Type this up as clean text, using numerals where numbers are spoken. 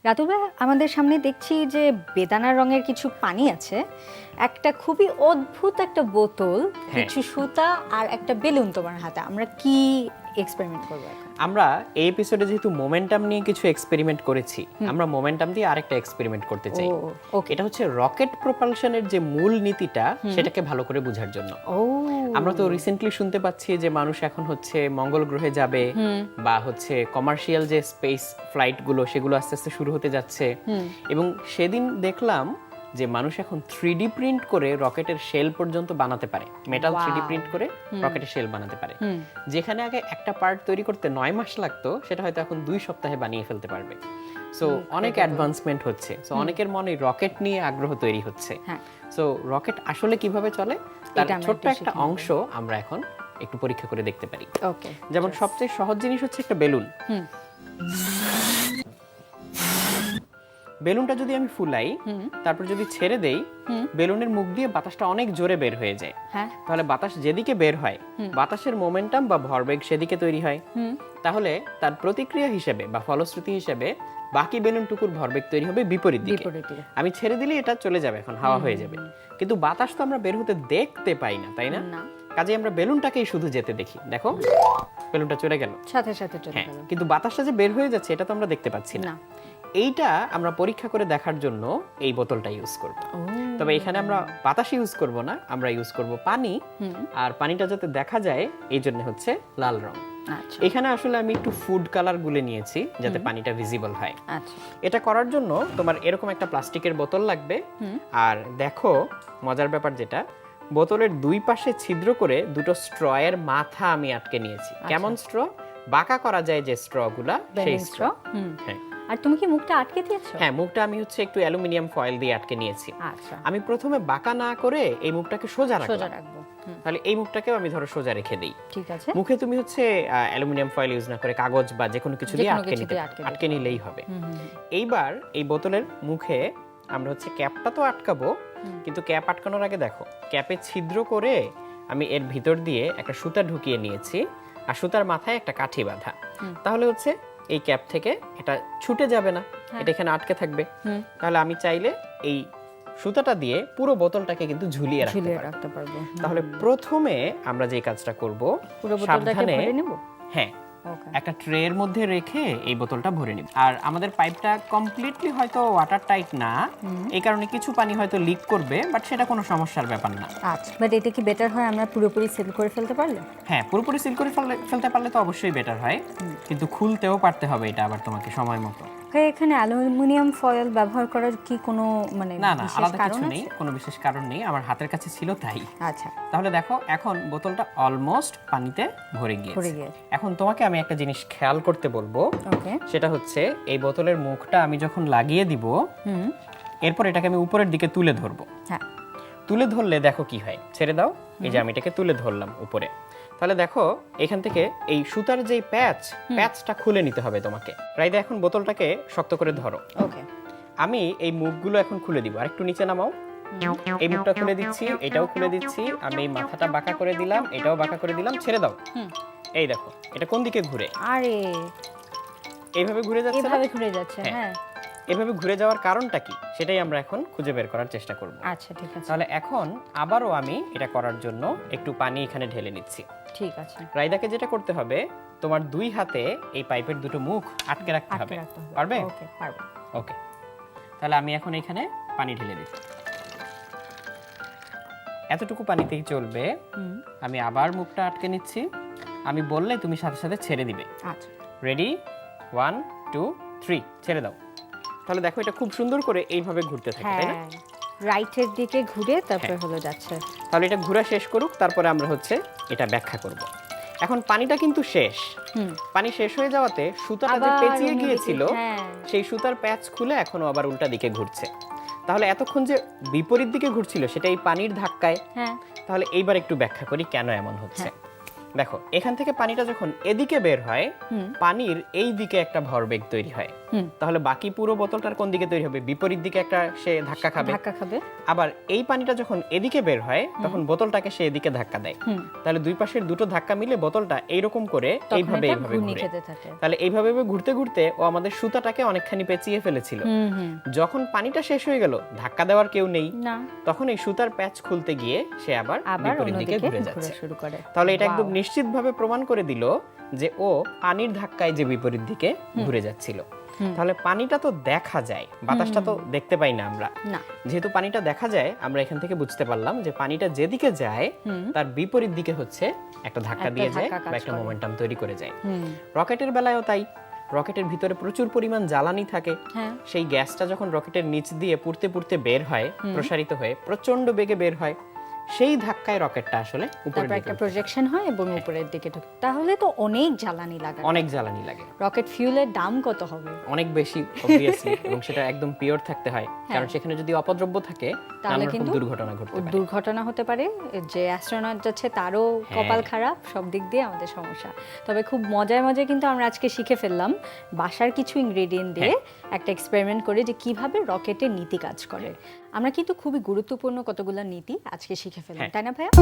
রাতুল ভাই, আমাদের সামনে দেখছি যে বেদানা রঙের কিছু পানি আছে, একটা খুবই অদ্ভুত একটা বোতল, কিছু সুতা আর একটা বেলুন তোমার হাতে। আমরা কি এক্সপেরিমেন্ট করব এখন? আমরা এই এপিসোডে যেহেতু মোমেন্টাম নিয়ে কিছু এক্সপেরিমেন্ট করেছি, আমরা মোমেন্টাম দিয়ে আরেকটা এক্সপেরিমেন্ট করতে চাই। ওকে, এটা হচ্ছে রকেট প্রপালশনের যে মূল নীতিটা সেটাকে ভালো করে বোঝার জন্য। আমরা তো রিসেন্টলি শুনতে পাচ্ছি যে মানুষ এখন হচ্ছে মঙ্গল গ্রহে যাবে, বা হচ্ছে কমার্শিয়াল যে স্পেস ফ্লাইট গুলো সেগুলো আস্তে আস্তে শুরু হতে যাচ্ছে। এবং সেদিন দেখলাম যে মানুষ এখন 3D প্রিন্ট করে রকেটের শেল পর্যন্ত বানাতে পারে, মেটাল 3D প্রিন্ট করে রকেটের শেল বানাতে পারে। যেখানে আগে একটা পার্ট তৈরি করতে 9 মাস লাগতো, সেটা হয়তো এখন 2 সপ্তাহে বানিয়ে ফেলতে পারবে। সো অনেক অ্যাডভান্সমেন্ট হচ্ছে। সো অনেকের মনে রকেট নিয়ে আগ্রহ তৈরি হচ্ছে। সো রকেট আসলে কিভাবে চলে তার ছোট্ট একটা অংশ আমরা এখন একটু পরীক্ষা করে দেখতে পারি। ওকে, যেমন সবচেয়ে সহজ জিনিস হচ্ছে একটা বেলুন। বেলুনটা যদি আমি ফুলাই, তারপর যদি ছেড়ে দেই, বেলুনের মুখ দিয়ে বাতাসটা অনেক জোরে বের হয়ে যায়। তাহলে বাতাস যেদিকে বের হয়, বাতাসের মোমেন্টাম বা ভরবেগ সেদিকে তৈরি হয়। তাহলে তার প্রতিক্রিয়া হিসেবে বা ফলশ্রুতি হিসেবে বাকি বেলুনটুকুর ভরবেগ তৈরি হবে বিপরীত দিকে। আমি ছেড়ে দিলে এটা চলে যাবে, এখন হাওয়া হয়ে যাবে। কিন্তু বাতাস তো আমরা বের হতে দেখতে পাই না, তাই না? কাজে আমরা বেলুনটাকেই শুধু যেতে দেখি। দেখো, বেলুনটা চলে গেল, সাথে সাথে চলে গেল। কিন্তু বাতাসটা যে বের হয়ে যাচ্ছে এটা তো আমরা দেখতে পাচ্ছি না। এইটা আমরা পরীক্ষা করে দেখার জন্য এই বোতলটা ইউজ করব। তবে এখানে আমরা বাতাস ইউজ করব না, আমরা ইউজ করব পানি। আর পানিটা যাতে দেখা যায় এই জন্য হচ্ছে লাল রং। এখানে আসলে আমি একটু ফুড কালার গুলে নিয়েছি যাতে পানিটা ভিজিবল হয়। এটা করার জন্য তোমার এরকম একটা প্লাস্টিকের বোতল লাগবে। আর দেখো, মজার ব্যাপার যেটা, বোতলের দুই পাশে ছিদ্র করে দুটো স্ট্র এর মাথা আমি আটকে নিয়েছি। কেমন স্ট্র? বাঁকা করা যায় যে স্ট্র গুলা, সেই স্ট্র। হ্যাঁ। আর তুমি কি মুখটা আটকে দিয়েছো? হ্যাঁ, মুখটা আমি হচ্ছে একটু অ্যালুমিনিয়াম ফয়েল দিয়ে আটকে নিয়েছি। আচ্ছা। আমি প্রথমে বাঁকা না করে এই মুখটাকে সোজা রাখবো। তাহলে এই মুখটাকেও আমি ধরো সোজা রেখে দেই। ঠিক আছে। মুখে তুমি হচ্ছে অ্যালুমিনিয়াম ফয়েল ইউজ না করে কাগজ বা যে কোনো কিছু দিয়ে আটকে নিলেই হবে। এইবার এই বোতলের মুখে আমরা হচ্ছে ক্যাপটা তো আটকাবো, কিন্তু ক্যাপ আটকানোর আগে দেখো, ক্যাপে ছিদ্র করে আমি এর ভিতর দিয়ে একটা সুতা ঢুকিয়ে নিয়েছি, আর সুতার মাথায় একটা কাঠি বাঁধা। তাহলে হচ্ছে এই ক্যাপ থেকে এটা ছুটে যাবে না, এটা এখানে আটকে থাকবে। তাহলে আমি চাইলে এই সুতাটা দিয়ে পুরো বোতলটাকে কিন্তু ঝুলিয়ে রাখতে পারবো। তাহলে প্রথমে আমরা যে কাজটা করব, পুরো বোতলটাকে ভরে নেব। হ্যাঁ, একটা ট্রের মধ্যে রেখে এই বোতলটা ভরে নিব। আর আমাদের পাইপটা কমপ্লিটলি হয়তো ওয়াটার টাইট না, এই কারণে কিছু পানি হয়তো লিক করবে, বাট সেটা কোনো সমস্যার ব্যাপার না। আচ্ছা, বাট এটা কি বেটার হয় আমরা পুরোপুরি সিল করে ফেলতে পারলে? হ্যাঁ, পুরোপুরি সিল করে ফেলতে পারলে তো অবশ্যই বেটার হয়, কিন্তু খুলতেও পারতে হবে এটা আবার তোমাকে সময় মতো। এখানে অ্যালুমিনিয়াম ফয়েল ব্যবহার করার কি কোনো না, আলাদা কিছু নেই, কোনো বিশেষ কারণ নেই, আমার হাতের কাছে ছিল তাই। আচ্ছা, তাহলে দেখো, এখন বোতলটা অলমোস্ট পানিতে ভরে গিয়েছে। এখন তোমাকে আমি একটা জিনিস খেয়াল করতে বলবো, সেটা হচ্ছে এই বোতলের মুখটা আমি যখন লাগিয়ে দিব, এরপর এটাকে আমি উপরের দিকে তুলে ধরবো। তুলে ধরলে দেখো কি হয়, ছেড়ে দাও। এই যে আমি এটাকে তুলে ধরলাম উপরে, তাহলে দেখো এখান থেকে এই সুতার যে প্যাচটা খুলে নিতে হবে তোমাকে। রাইদা, এখন বোতলটাকে শক্ত করে ধরো। আমি এই মুখগুলো এখন খুলে দিব, আর একটু নিচে নামাও। এই মুখটা খুলে দিচ্ছি, এটাও খুলে দিচ্ছি, আমি এই মাথাটা বাঁকা করে দিলাম, এটাও বাঁকা করে দিলাম, ছেড়ে দাও। এই দেখো এটা কোন দিকে ঘুরে, আরে এইভাবে ঘুরে যাচ্ছে। হ্যাঁ, এভাবে ঘুরে যাওয়ার কারণটা কি সেটাই আমরা এখন খুঁজে বের করার চেষ্টা করব। আচ্ছা, ঠিক আছে। তাহলে এখন আবারও আমি এটা করার জন্য একটু পানি এখানে ঢেলে নিচ্ছি। ঠিক আছে। রাইদাকে যেটা করতে হবে, তোমার দুই হাতে এই পাইপের দুটো মুখ আটকে রাখতে হবে। পারবে? ওকে, পারবো। ওকে, তাহলে আমি এখন এখানে পানি ঢেলে দিচ্ছি। এতটুকু পানিতেই চলবে। আমি আবার মুখটা আটকে নিচ্ছি, আমি বললে তুমি সাথে সাথে ছেড়ে দিবে। আচ্ছা, রেডি, 1 2 3, ছেড়ে দাও। তাহলে দেখো এটা খুব সুন্দর করে এইভাবে ঘুরতে থাকে, তাই না? রাইটের দিকে ঘুরে তারপর হলো যাচ্ছে। তাহলে এটা ঘোরা শেষ করুক, তারপরে আমরা হচ্ছে এটা ব্যাখ্যা করব। এখন পানিটা কিন্তু শেষ। পানি শেষ হয়ে যাওয়াতে সুতাটা যে পেঁচিয়ে গিয়েছিল, সেই সুতার প্যাচ খুলে এখনো আবার উল্টা দিকে ঘুরছে। তাহলে এতক্ষণ যে বিপরীত দিকে ঘুরছিল সেটা এই পানির ধাক্কায়। তাহলে এইবার একটু ব্যাখ্যা করি কেন এমন হচ্ছে। দেখো এখান থেকে পানিটা যখন এদিকে বের হয়, পানির এই দিকে একটা ভরবেগ তৈরি হয়। তাহলে বাকি পুরো বোতলটার কোন দিকে তৈরি হবে? বিপরীত দিকে একটা সে ধাক্কা খাবে। আবার এই পানিটা যখন এদিকে বের হয় তখন বোতলটাকে সে এদিকে ধাক্কা দেয়। তাহলে দুই পাশের দুটো ধাক্কা মিলে বোতলটা এইরকম করে এইভাবে ঘুরে। তাহলে এইভাবে ঘুরতে ঘুরতে ও আমাদের সুতাটাকে অনেকখানি পেঁচিয়ে ফেলেছিল। যখন পানিটা শেষ হয়ে গেল, ধাক্কা দেওয়ার কেউ নেই, তখন এই সুতার প্যাচ খুলতে গিয়ে সে আবার বিপরীত দিকে ঘুরে যাচ্ছে। তাহলে এটা একদম নিশ্চিতভাবে প্রমাণ করে দিল যে ও পানির ধাক্কায় যে বিপরীত দিকে ঘুরে যাচ্ছিল। তাহলে পানিটা তো দেখা যায়, বাতাসটা তো দেখতে পাই না আমরা। যেহেতু পানিটা দেখা যায়, আমরা এখান থেকে বুঝতে পারলাম যে পানিটা যেদিকে যায় তার বিপরীত দিকে হচ্ছে একটা ধাক্কা দিয়ে যায় বা একটা মোমেন্টাম তৈরি করে যায়। রকেটের বেলায়ও তাই। রকেটের ভিতরে প্রচুর পরিমাণ জ্বালানি থাকে। সেই গ্যাসটা যখন রকেটের নিচ দিয়ে পুড়তে পুড়তে বের হয়, প্রসারিত হয়ে প্রচন্ড বেগে বের হয়, সেই ধাক্কায় রকেটটা আসলে উপরের দিকে একটা প্রজেকশন হয় এবং উপরের দিকে ঢোকে। তাহলে তো অনেক জ্বালানি লাগে। অনেক জ্বালানি লাগে। রকেট ফিউলের দাম কত হবে? অনেক বেশি অবভিয়াসলি, এবং সেটা একদম পিওর থাকতে হয়, কারণ সেখানে যদি অপদ্রব্য থাকে তাহলে কিন্তু দুর্ঘটনা হতে পারে। যে অ্যাস্ট্রোনট যাচ্ছে তারও কপাল খারাপ, সব দিক দিয়ে আমাদের সমস্যা। তবে খুব মজায় মজায় কিন্তু আমরা আজকে শিখে ফেললাম বাসার কিছু ইনগ্রেডিয়েন্ট দিয়ে একটা এক্সপেরিমেন্ট করে যে কিভাবে রকেটের নীতি কাজ করে। আমরা কিন্তু খুবই গুরুত্বপূর্ণ কতগুলো নীতি আজকে শিখে ফেললাম, তাই না ভাইয়া?